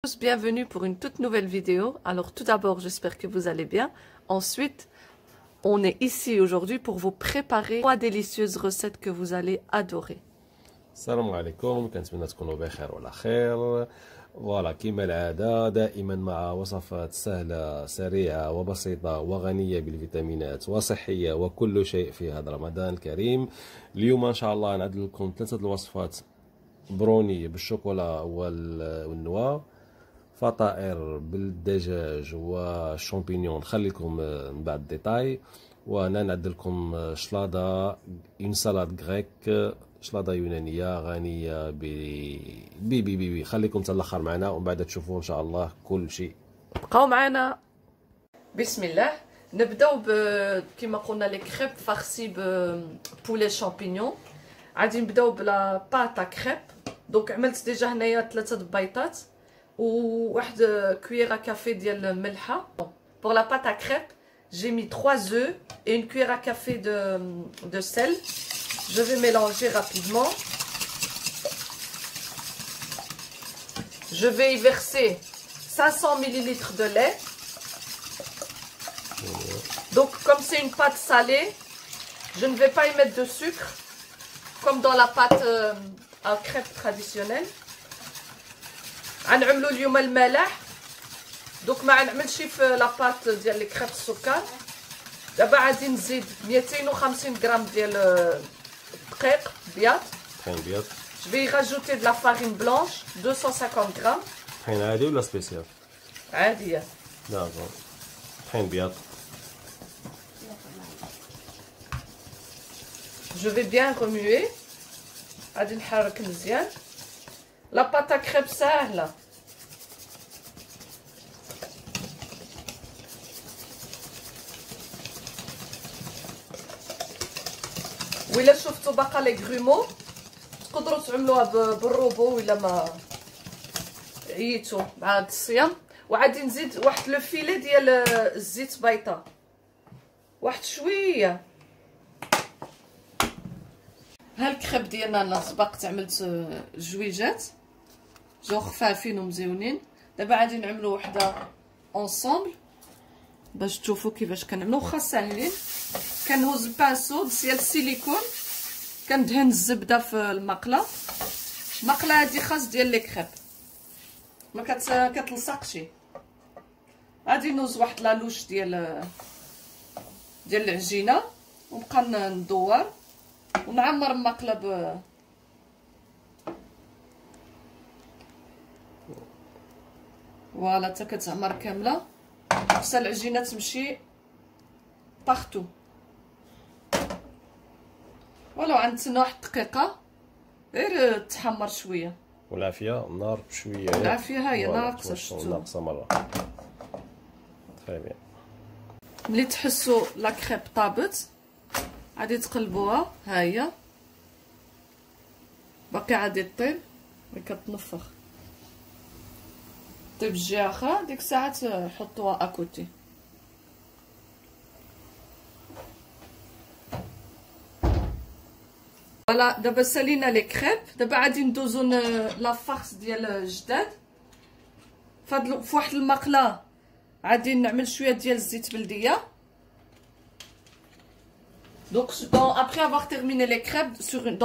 Tous bienvenue pour une toute nouvelle vidéo. Alors tout d'abord, j'espère que vous allez bien. Ensuite, on est ici aujourd'hui pour vous préparer 3 délicieuses recettes que vous allez adorer. السلام عليكم، كنتمنى تكونوا بخير وعلى خير. فوالا كما العادة دائما مع وصفات سهلة سريعة وبسيطة وغنية بالفيتامينات وصحية وكل شيء في هذا رمضان الكريم. اليوم ان شاء الله نعدل لكم 3 الوصفات: بروني بالشوكولا والنوا، فطائر بالدجاج والشامبينيون نخليكم من بعد الديتاي، وانا نعدل لكم شلاضة اون سالاد غريك، شلاضة يونانية غنية بي خليكم حتى الاخر معنا ومن بعد تشوفوا ان شاء الله كل شيء. بقاو معنا. بسم الله. نبداو كما قلنا لي كريب فارسي ببولي شامبينيون. غادي نبداو بلا باتا كريب. دونك عملت ديجا هنايا 3 بيضات وواحد كويره كافي ديال الملحه. Pour la pâte à crêpes, j'ai mis 3 œufs et une cuillère à café de sel. Je vais mélanger rapidement. Je vais y verser 500 ml de lait. Donc comme c'est une pâte salée, je ne vais pas y mettre de sucre comme dans la pâte à crêpes traditionnelle. غنعملوا اليوم الملح. دوك ما غنعملش في لاباط ديال لي كريب السكر. دابا غادي نزيد 250 غرام ديال دقيق بياض. طحين بيض. Je vais y rajouter de la farine blanche 250 grammes. طحين عادي ولا سبيسيال؟ عادية. داكور. طحين بيض. Je vais bien remuer. غادي نحرك مزيان. لا باط à crêpes ساهلة. وإلا شفتوا باقا لي غرومو تقدروا تعملوها بالروبو ولا ما عييتوا مع هاد الصيام. وغادي نزيد واحد لو فيلي ديال الزيت بيضة، واحد شويه. ها الكريب ديالنا انا سبقت عملت جويجات جوغ خفافين ومزيونين. دابا غادي نعملو وحده اونصومبل باش تشوفوا كيفاش كنعملو. واخا ساهلين. كنهز بانسو ديال السيليكون، كندهن الزبده في المقله. المقله هادي خاص ديال لي كريب ما كتلصقش. غادي نوز واحد لالوش ديال العجينه ونبقى ندور ونعمر المقله فوالا حتى كتعمر كامله. خصها العجينه تمشي بارتو. ولو غنتسناو واحد الدقيقه غير تحمر شويه. والعافيه النار بشويه. العافيه ها هي ناقصه، شفتوا ناقصه مره. تري بيان. ملي تحسوا لا كريب طابت غادي تقلبوها. ها هي باقي غادي طيب، ملي كتنفخ طيب الجهه اخرى ديك الساعه حطوها اكوتي. فوالا دابا سالينا لي كريب. دابا غادي ندوزو لا فارس ديال الجداد. في واحد المقله غادي نعمل شويه ديال الزيت بلديه. Donc après avoir terminé les crêpes,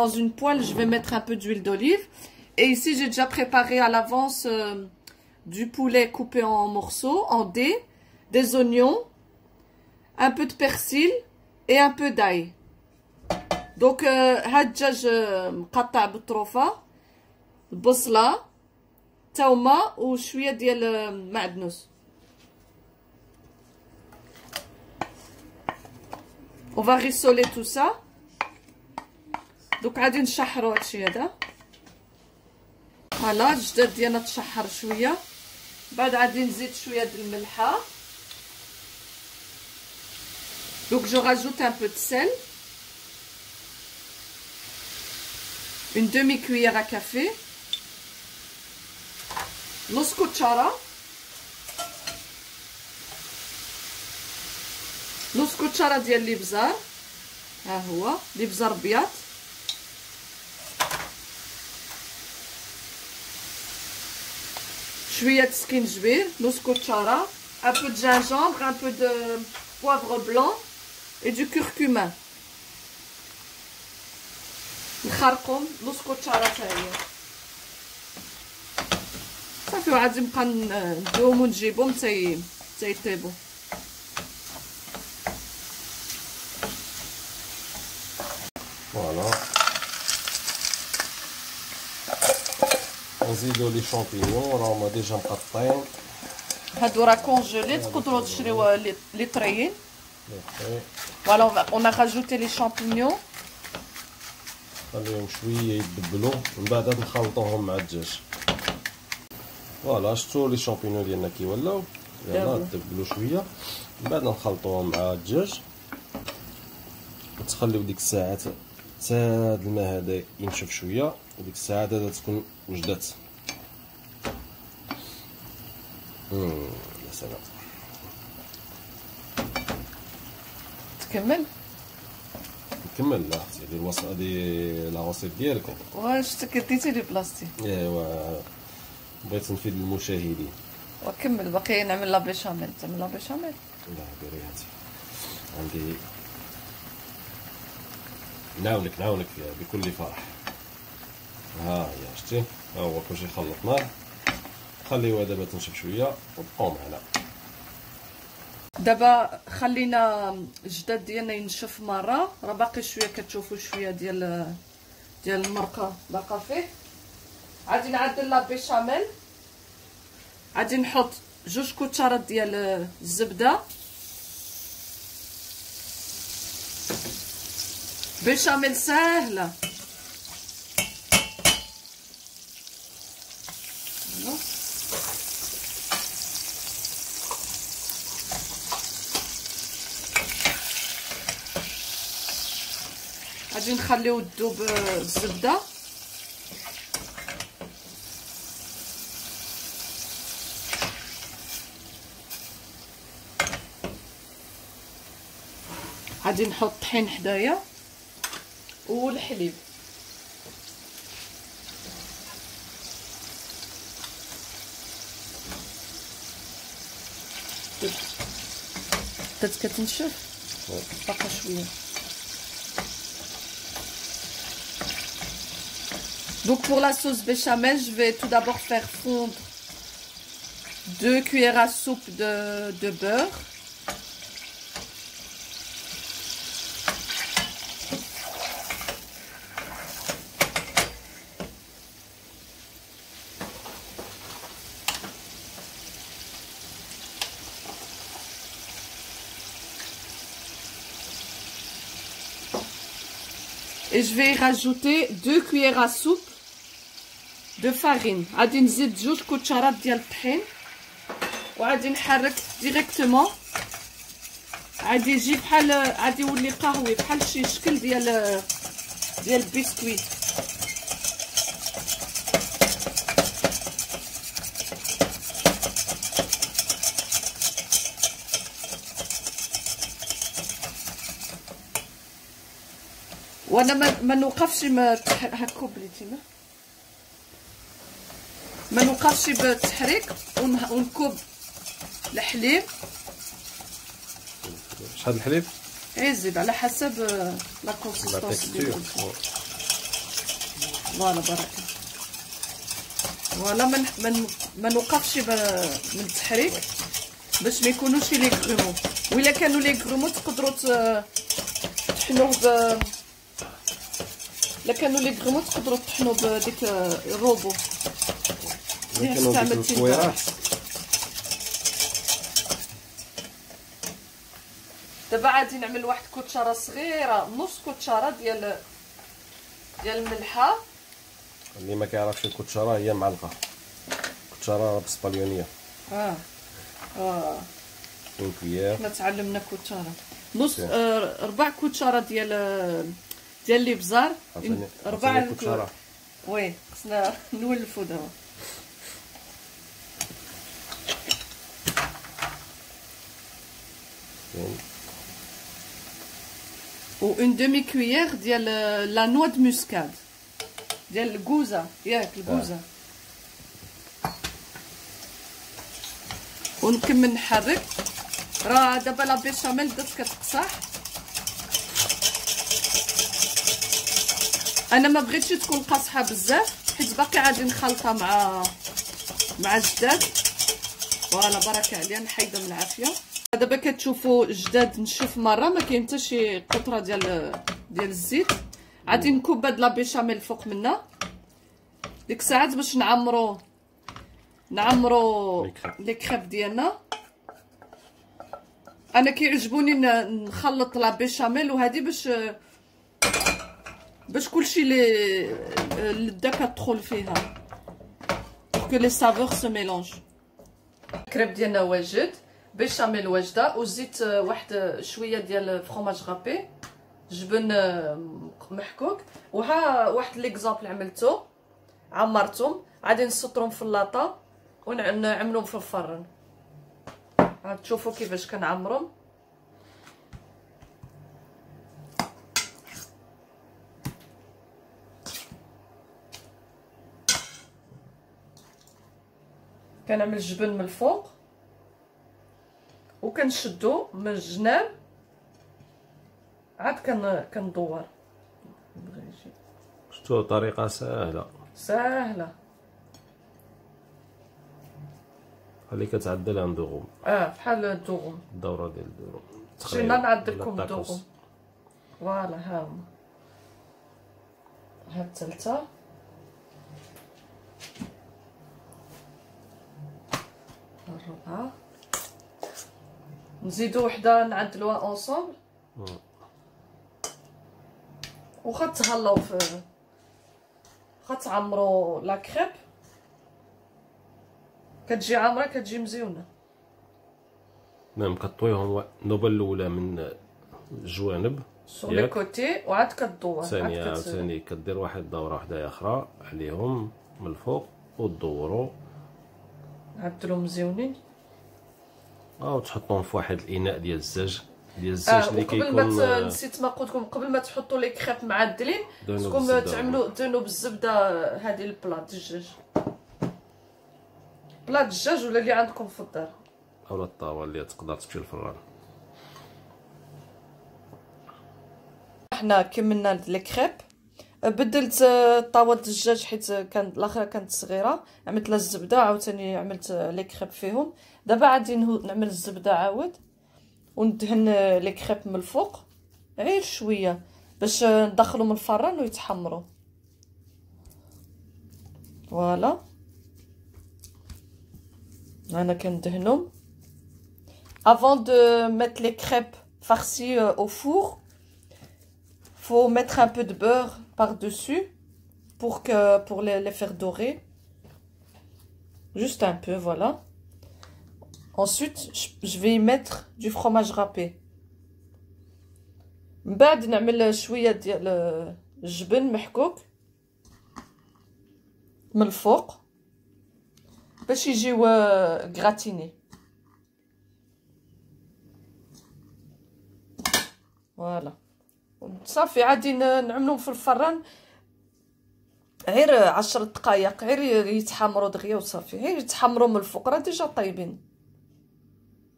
dans une poêle, je vais mettre un peu d'huile d'olive. Et ici, j'ai déjà préparé à l'avance du poulet coupé en morceaux, en dés, des oignons, un peu de persil et un peu d'ail. Donc, هاد الدجاج مقطع بالطروفة، البصلة، تومة وشوية ديال معدنوس. On va rissoler tout ça. دوك غادي نشحروا هادشي هذا. فوالا الجداد ديالنا تشحر شويه. بعد غادي نزيد شويه د الملحه. Donc je rajoute un peu de sel. Une demi-cuillère à café. نص كوتشاره. نص كوتشاره ديال الابزار. ها هو الابزار ابيض. شويه سكينجبير، نص كوتشاره، un peu de gingembre, un peu de poivre blanc et du curcuma. نخرقهم نص كوتشاره حتى هي صافي، وعاد نبقى ندوهم ونجيبهم حتى يطيبوا. فوالا نزيدو لي شامبينيون راهما ديجا مقطعين، هادو راه كونجيلي، تقدروا تشريو لي طريين. فوالا اون ا راجوتي لي شامبينيون، خليهم شويه يدبلوا، من بعد نخلطوهم مع الدجاج. فوالا شفتوا لي شامبينيون ديالنا كي ولاو، يلا دبلوا شويه، من بعد نخلطوهم مع الدجاج وتخليو ديك الساعات حتى هاد الماء هذا ينشف شويه، وديك الساعات هذا تكون وجدات. يا سلام. تكمل نكمل. لا اختي هادي الوصفه، هادي لاغوسيت ديالكم. واش تكديتي لي بلاصتي؟ ايوا بغيت نفيد المشاهدين. وكمل باقي نعمل لا بيشاميل. تعمل لا بيشاميل؟ لا ديري هاتي، عندي نعاونك فيها بكل فرح. ها هي شتي، ها هو كلشي خلطناه، خليوها دابا تنشف شويه وبقاو معنا. دابا خلينا الجداد ديالنا ينشف مره، راه باقي شويه كتشوفوا شويه ديال المرقه باقا فيه. غادي نعدل لا بيشاميل، غادي نحط 2 كوتشارات ديال الزبده، بيشاميل ساهله. غادي نخليو تذوب الزبده، غادي نحط طحين حدايا والحليب. بدات كتنشف باقا شويه. Donc pour la sauce béchamel, je vais tout d'abord faire fondre 2 cuillères à soupe de beurre. Et je vais y rajouter 2 cuillères à soupe de farine. غادي نزيد 2 كوتشارات ديال الطحين وغادي نحرك ديريكتومون. غادي يجي بحال، غادي يولي قهوي بحال شي شكل ديال البسكويت. وانا ما نوقفش هكا بليتي، ما نوقفش بالتحريك ونكب الحليب. شحال الحليب؟ زيد على حسب لا كونسيستونس ديالو. فوالا بركه. فوالا ما نوقفش من التحريك باش ما يكونوش لي غرومو. وإلا كانوا لي غرومو تقدروا تطحنوه إلا كانوا لي غرومو تقدروا تطحنوا بديك الروبو. دابا غادي نعمل واحد كوتشاره صغيره، نص كوتشاره ديال الملحه. اللي ما كيعرفش الكوتشاره هي معلقه، كوتشاره بسباليونيه. 2 كويير. حنا تعلمنا كوتشاره نص 4 كوتشاره ديال الابزار. 4 كوتشاره. وي خصنا نولفو دابا. و اون دومي كويير ديال لا نوا دو موسكاد، ديال الكوزه، ياك الكوزه. ونكمل نحرك. راه دابا لا بيشاميل بدات كتقصح. انا ما بغيتش تكون قاصحه بزاف حيت باقي غادي نخلطها مع الجداد. فوالا بركه عليا، نحيدها من العافيه. دابا كتشوفوا الجداد نشوف مره ما كاين حتى شي قطره ديال الزيت. غادي نكب هاد لا بيشاميل فوق منا ديك الساعات باش نعمرو لي كريب ديالنا. انا كيعجبوني نخلط لا بيشاميل وهذه باش كلشي اللذه كتدخل فيها، بور كو لي سافور سو ميلونج. الكريب ديالنا واجد، بيشاميل واجده، وزيت واحد شويه ديال فرomاج غابي، جبن محكوك. وها واحد ليكزامبل عملته، عمرتهم، غادي نسطرهم في اللاطه ونعملهم في الفرن. تشوفوا كيفاش كنعمرهم. كنعمل الجبن من الفوق وكنشدو من الجناب، عاد كندور. شفتوا طريقه سهله اللي كتعدلها ندوغو. بحال الدوغم، الدوره ديال الدوغم. جينا نعدل لكم الدوغم. فوالا ها هما، ها الثالثه، الرابعه، نزيدو وحده نعدلوها اونصومبل. وخا تهلاو خا تعمرو لا كريب، كتجي عامره، كتجي مزيونه. نعم، كطويهم النوبه الاولى من الجوانب سور لي كوتي، وعاد كدور. ثاني كدير واحد الدوره وحده اخرى عليهم من الفوق وتدوروا، عدلو مزيونين. وتحطوهم في واحد الاناء ديال الزاج اللي كيكون. قبل ما نسيت ما قلت لكم، قبل ما تحطوا لي كريب معدلين خصكم تعملوا دهنوا بالزبده هذه البلاط الدجاج، بلاط الدجاج ولا اللي عندكم في الدار، اولا الطاوه اللي تقدر تمشي للفران. حنا كملنا لي كريب. بدلت طاوه الدجاج حيت كانت الاخرى كانت صغيره، عملت لها الزبده، عاوتاني عملت لي كريب فيهم. دابا غادي نعمل الزبده عاود وندهن لي كريب من الفوق غير شويه باش ندخلهم الفران ويتحمروا. فوالا انا كندهنهم. avant de mettre les crêpes farcies au four, faut mettre un peu de beurre par-dessus pour les faire dorer, juste un peu. Voilà. Ensuite je vais y mettre du fromage râpé. من بعد نعمل شويه ديال الجبن محكوك من الفوق باش يجيو غراتيني. فوالا صافي، عادي نعملهم في الفران غير 10 دقائق، غير يتحمروا دغيا وصافي، غير يتحمروا من الفوق راه ديجا طايبين.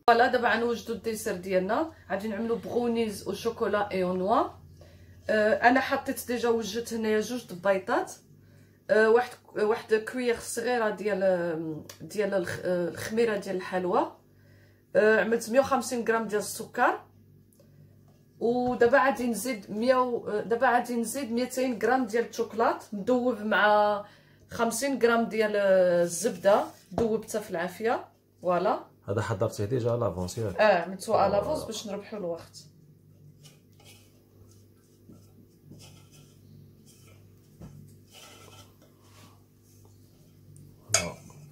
فوالا دابا غنوجدوا الديسير ديالنا. غادي نعملوا بغونيز او شوكولا اي او نوا. انا حطيت ديجا وجدت هنايا 2 البيضات، واحد كوير صغيره ديال الخميره ديال الحلوى، عملت 150 غرام ديال السكر. ودابا غادي نزيد 200 غرام ديال الشوكولات مذوب مع 50 غرام ديال الزبده ذوبتها في العافيه. فوالا هذا حضرتيه ديجا لافونس ياك؟ عملتو لافونس باش نربحوا الوقت.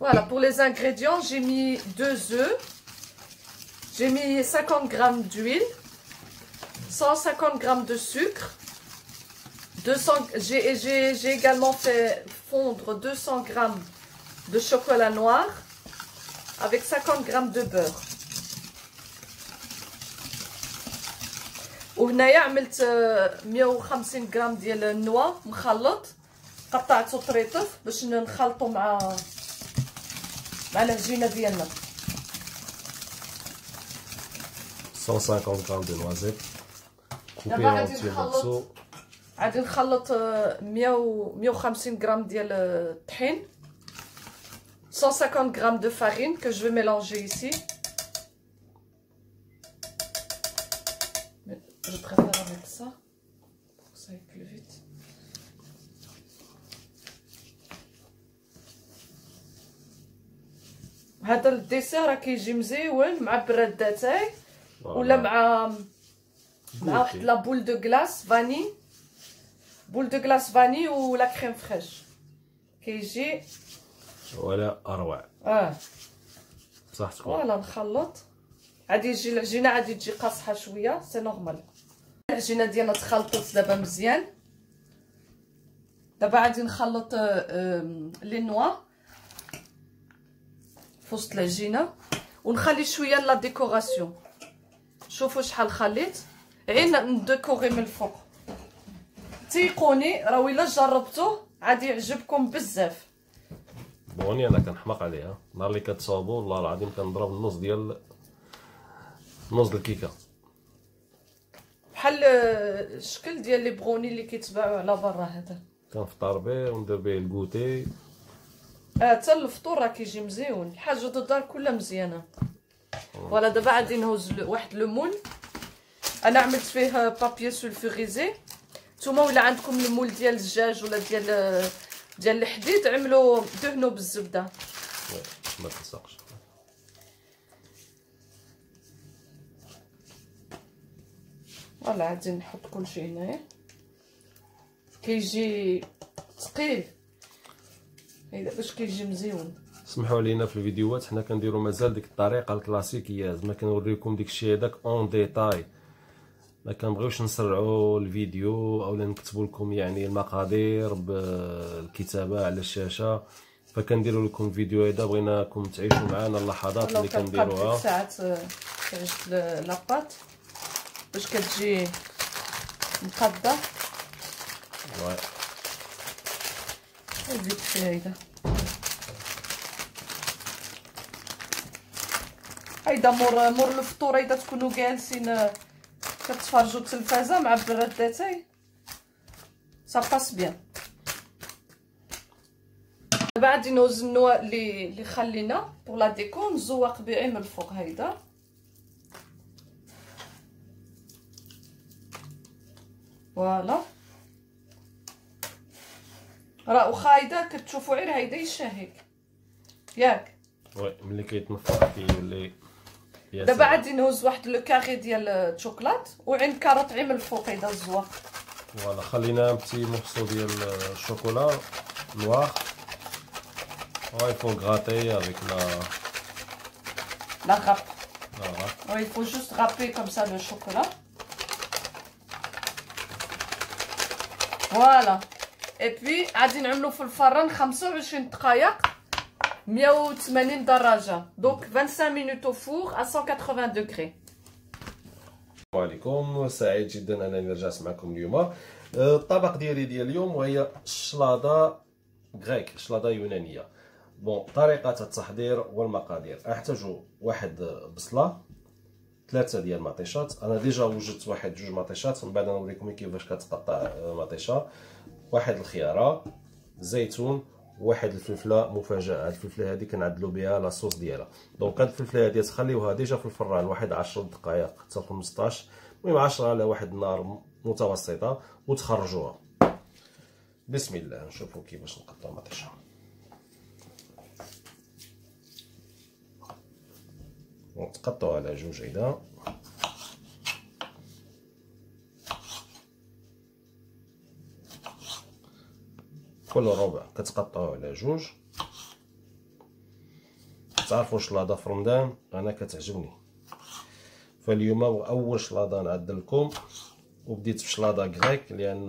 Voilà, pour les ingrédients, j'ai mis 2 œufs, j'ai mis 50 grammes d'huile, 150 grammes de sucre, j'ai également fait fondre 200 grammes de chocolat noir avec 50 grammes de beurre. وهنايا عملت 150 غرام ديال النوا مخلط، قطعته طريطف باش نخلطو مع العجينه ديالنا. 150 غرام دو نوازيت كوبي دابا اون غادي بتي نخلط مورسو. غادي نخلط 150 غرام ديال الطحين، 150 غرام دو فارين que je vais mélanger ici. Je préfère avec ça pour que ça aille plus vite. هذا الديسير راه كيجي مزيون مع براداتاي ولا مع واحد لا بول دو غلاس فاني، بول دو غلاس فاني ولا كريم فريش كيجي ولا اروع. بصحتكم. فوالا نخلط. غادي يجي العجينه غادي تجي قاصحه شويه، سي نورمال. العجينه ديالنا تخلطت دابا مزيان. دابا غادي نخلط لي نوا في وسط العجينه ونخلي شويه لا ديكوراسيون. شوفوا شحال خليت، غير نديكوري من الفوق. تيقوني راه الا جربتوه غادي يعجبكم بزاف. بوني انا كنحماق عليها، نهار اللي كتصاوبو والله العظيم كنضرب النص ديال الكيكه، بحال الشكل ديال لي بغوني اللي كيتباعوا على برا. هذا كنفطر به وندير به الكوتي. حتى الفطور راه كيجي مزيون، الحاجه د الدار كلها مزيانه. فوالا دابا غادي نهز واحد لو مول، انا عملت فيه بابي سولفوريزي. نتوما ولا عندكم المول ديال الدجاج ولا ديال الحديد عملوا دهنوا بالزبده. ما تلصقش. فوالا غادي نحط كلشي هنايا، كيجي ثقيل هيدا باش كيجي مزيون. سمحوا لينا في الفيديوهات حنا كنديروا مازال ديك الطريقه الكلاسيكيه، زعما كنوريكم ديك الشيء هذاك اون ديتاي، ما كنبغيوش نسرعوا الفيديو اولا نكتبوا لكم يعني المقادير بالكتابه على الشاشه، فكنديروا لكم الفيديو هذا بغيناكم تعيشوا معنا اللحظات اللي كنديروها. ساعات كيعجب لاباط باش كتجي مقاده. نزيد فيها هيدا مور الفطور، هيدا تكونوا جالسين كتفرجوا التلفازه مع براداتاي، سا باس بيان. دابا غادي نوز النوا اللي خلينا بور لا ديكور، نزوق بيه من الفوق هيدا. فوالا راه واخا هيدا كتشوفوا غير هيدا يشهيك ياك. وي ملي كيتنفخ كيولي. دابا غادي نهز واحد لو كاري ديال الشوكولات وعين كاروط عين من الفوق هيدا الزواق. فوالا خلينا بتي مورسو ديال الشوكولا نوار. il faut gratter avec la râpe. Il faut juste râper comme ça le chocolat. Voilà. Et puis غادي نعملو في الفران 25 دقائق 180 درجة. Donc 25 minutes au four à 180 degrés. السلام عليكم، سعيد جدا انني رجعت معكم اليوم. الطبق ديال اليوم وهي الشلاضه غريك، شلاضه يونانيه. بون طريقه التحضير والمقادير، احتاج واحد بصله، 3 ديال المطيشات. انا ديجا وجدت واحد 2 مطيشات، من بعد نوريكم كيفاش كتقطع مطيشه. واحد الخياره، زيتون، واحد الفلفله مفاجاه. هاد الفلفله هادي كنعدلوا بها لاصوص ديالها. دونك هاد الفلفله هادي تخليوها ديجا في الفران واحد 10 دقائق حتى 15، المهم 10 على واحد النار متوسطه وتخرجوها. بسم الله نشوفوا كيفاش نقطعوا المطيشه. ونتقطعوا على 2 هيدا. كل ربع كتقطعوا على 2. تعرفوا شلاضه في رمضان انا كتعجبني، فاليوم اول شلاضه نعدل لكم، وبديت في شلاضه غريك لان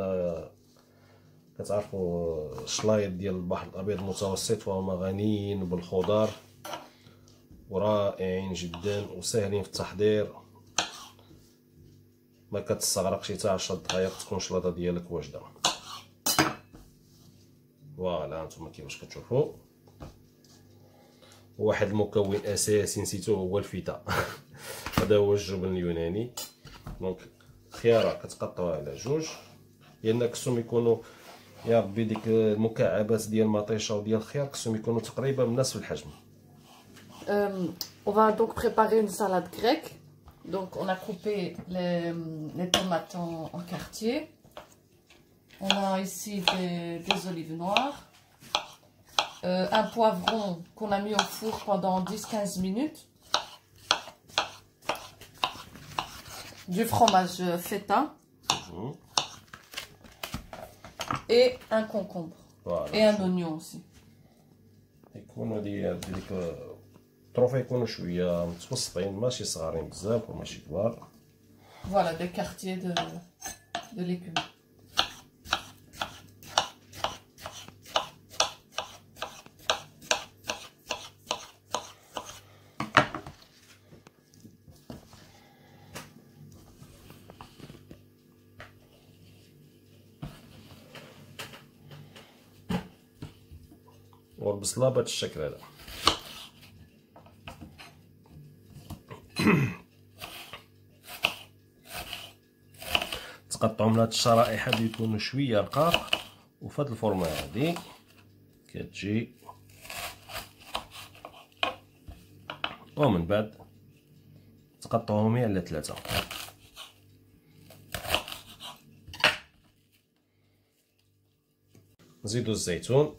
كتعرفوا الشلايض ديال البحر الابيض المتوسط وهما غنيين بالخضار ورائعين جدا وسهلين في التحضير، ما كتستغرقش حتى 10 دقائق تكون الشلاضه ديالك واجده. فوالا هانتوما كيفاش كتشوفوا. واحد المكون اساسي نسيتو هو الفيتا. هذا هذا هو الجبن اليوناني. دونك الخياره كتقطعوها على جوج، لان خصهم يكونوا يا ربي ديك المكعبات ديال المطيشه وديال الخيار خصهم يكونوا تقريبا من نفس الحجم. On va donc préparer une salade grecque. Donc on a coupé les tomates en quartier. On a ici des olives noires, un poivron qu'on a mis au four pendant 10-15 minutes, du fromage feta et un concombre. Voilà. Et un oignon aussi. يكونوا ديك الطروفه يكونوا شويه متوسطين، ماشي صغارين بزاف وماشي كبار. Voilà, des quartiers de légumes. والبصله بهذا الشكل هذا. تقطعوا من هاد الشرائح هادو يكونوا شويه رقاق، وفي هاد الفورمه هادي كتجي، ومن بعد تقطعوهم على 3. نزيدو الزيتون.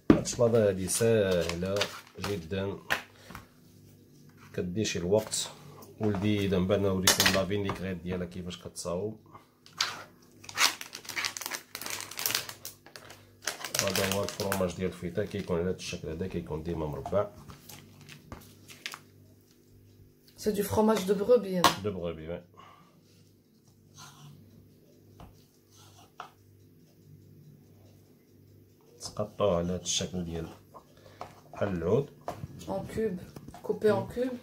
الشلاضه هذه ساهله جدا، كدي شي الوقت. ولدي اذا من بعد نوريكم لا فينيغريت ديالها كيفاش كتصاوب. هذا هو الفرماج ديال الفيتا، كيكون على هذا الشكل هذا، كيكون ديما مربع. C'est du fromage de brebis. De brebis, ouais. تقطعوه على هذا الشكل ديال بحال العود. En cube, coupé en cube.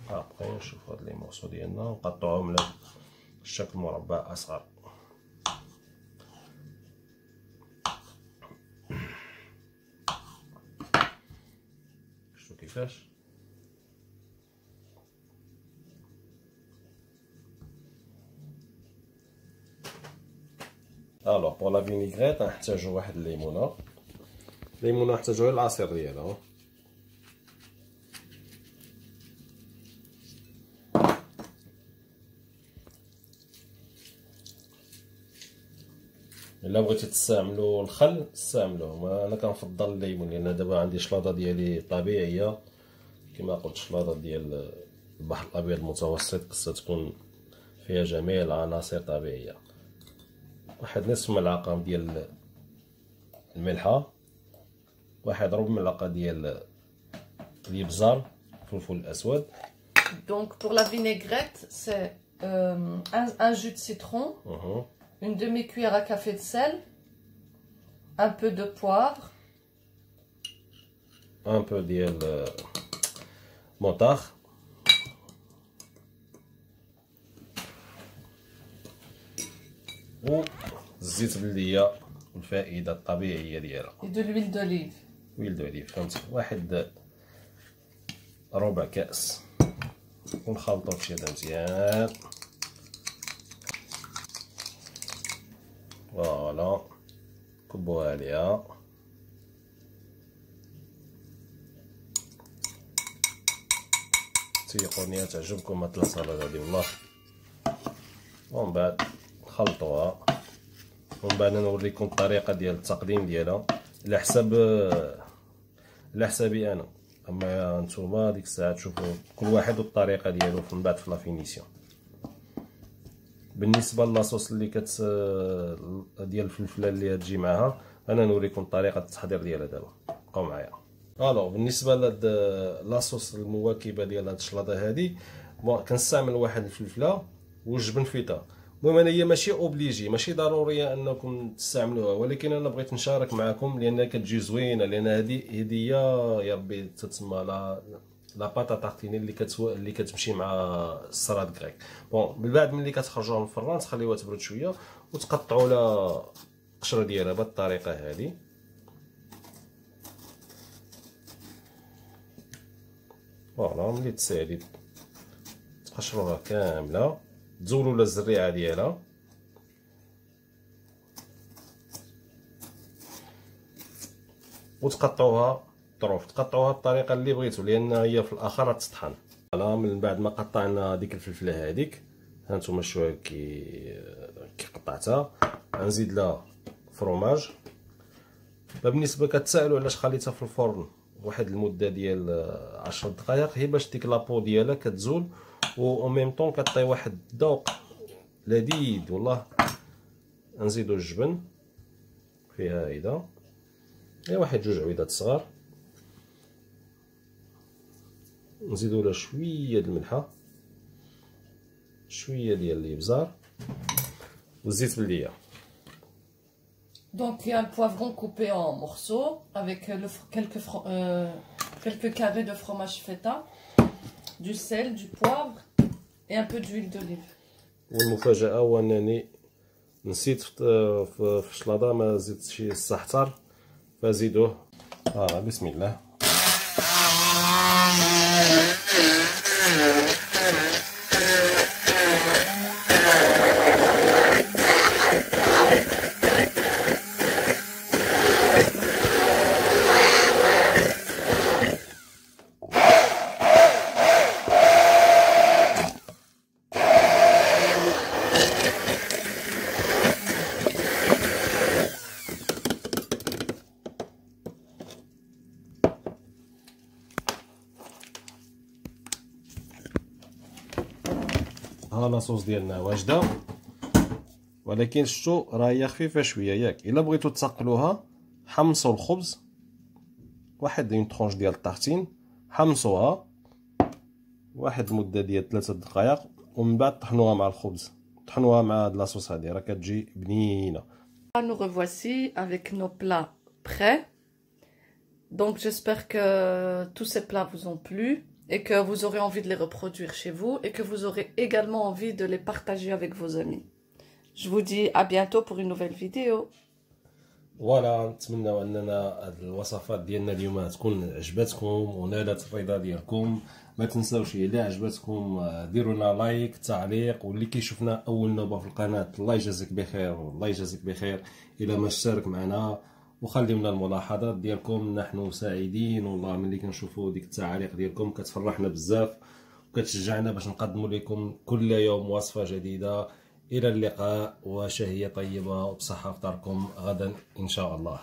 ابقي نشوف هاد لي مورسو ديالنا ونقطعوهم على الشكل مربع اصغر. شفتوا كيفاش؟ الوغ بور لا فينيغريت غنحتاجو واحد الليمونه. الليمونه نحتاجو غير العصير ديالها. الا بغيتي تستعملوا الخل استعملوه، انا كنفضل الليمون لان دابا عندي شلاضه ديالي طبيعيه كما قلت، شلاضه ديال البحر الابيض المتوسط، خصها تكون فيها جميع العناصر طبيعيه. واحد نصف ملعقه ديال الملحه، واحد ربع ملعقه ديال الابزار الفلفل الاسود. Donc pour la vinaigrette, c'est un jus de citron, une demi-cuillère à café de sel, un peu de poivre, un peu ديال مونتاغ، والزيت بلديه والفائده الطبيعيه ديالها. et de l'huile d'olive. ويل دوليف فهمتي، واحد ربع كاس، ونخلطو هادشي هذا مزيان. فوالا كبوها عليها. تيقوني تعجبكم هاد السلطه هادي والله. ومن بعد نخلطوها، ومن بعد نوريكم الطريقه ديال التقديم ديالها على حسابي انا. اما نتوما ديك الساعه تشوفوا كل واحد والطريقه ديالو من بعد في لافينيسيون. بالنسبه لاصوص اللي ديال الفلفله اللي تجي معها، انا نوريكم طريقه التحضير ديالها دابا، بقاو معايا. الو بالنسبه لهاد لاصوص المواكبه ديال هاد الشلاضه هادي، كنستعمل واحد الفلفله والجبن فيتا. المهم انا هي ماشي اوبليجي، ماشي ضروريه انكم تستعملوها، ولكن انا بغيت نشارك معكم لانها كتجي زوينه، لان هذه هديه يا ربي تتسمى لا باطا تارتيني اللي كتمشي مع السلطه كريك. بون من بعد ملي كتخرجوها من الفران تخليوها تبرد شويه، وتقطعوا لها القشره ديالها بهذه الطريقه هذه. فوالا ملي تسالي تقشروها كامله، تزولوا لا الزريعه ديالها. وتقطعوها طروف، تقطعوها بالطريقه اللي بغيتو، لان هي في الاخر غتطحن. فوالا من بعد ما قطعنا ديك الفلفله هذيك، ها نتوما شويه كي قطعتها، غنزيد لها فرomage. بالنسبه كتسالوا علاش خليتها في الفرن واحد المده ديال 10 دقائق، هي باش ديك لابو ديالها كتزول، و ميم طون كطيب واحد الذوق لذيذ والله. نزيدو الجبن فيها هيدا، غير واحد جوج عويدات صغار. نزيدو لها شويه د الملحه، شويه ديال الابزار، والزيت بلديه. Donc il y a un poivron coupé en morceaux avec quelques carrés de fromage feta, du sel, du poivre et un peu d'huile d'olive. والمفاجأة هو أنني نسيت في الشلاضة ما زدتش الزعتر، فزيدوه. بسم الله. ها لاصوص ديالنا واجده، ولكن شتو راه هي خفيفه شويه ياك. الا بغيتو تثقلوها، حمصوا الخبز، واحد اون طرونش ديال الطحتين، حمصوها واحد المده ديال 3 دقائق، ومن بعد طحنوها مع الخبز، طحنوها مع هاد لاصوص هادي، راه كتجي بنينه. Nous revoici avec nos plats prêts. Donc j'espère que tous ces plats vous ont plu et que vous aurez envie de les reproduire chez vous et que vous aurez également envie de les partager avec vos amis. Je vous dis à bientôt pour une nouvelle vidéo. فوالا، نتمنى اننا هاد الوصفات ديالنا اليوم تكون عجبتكم ونالت الرضا ديالكم. ما تنساوش الا عجبتكم ديروا لنا لايك، تعليق، واللي كيشوفنا اول نوبه في القناه الله يجازيك بخير، والله يجازيك بخير الا ما اشترك معنا، وخليو لنا الملاحظات ديالكم. نحن سعيدين والله ملي كنشوفوا ديك التعاليق ديالكم، كتفرحنا بزاف وكتشجعنا باش نقدموا لكم كل يوم وصفه جديده. الى اللقاء وشهيه طيبه وبصحه في داركم غدا ان شاء الله.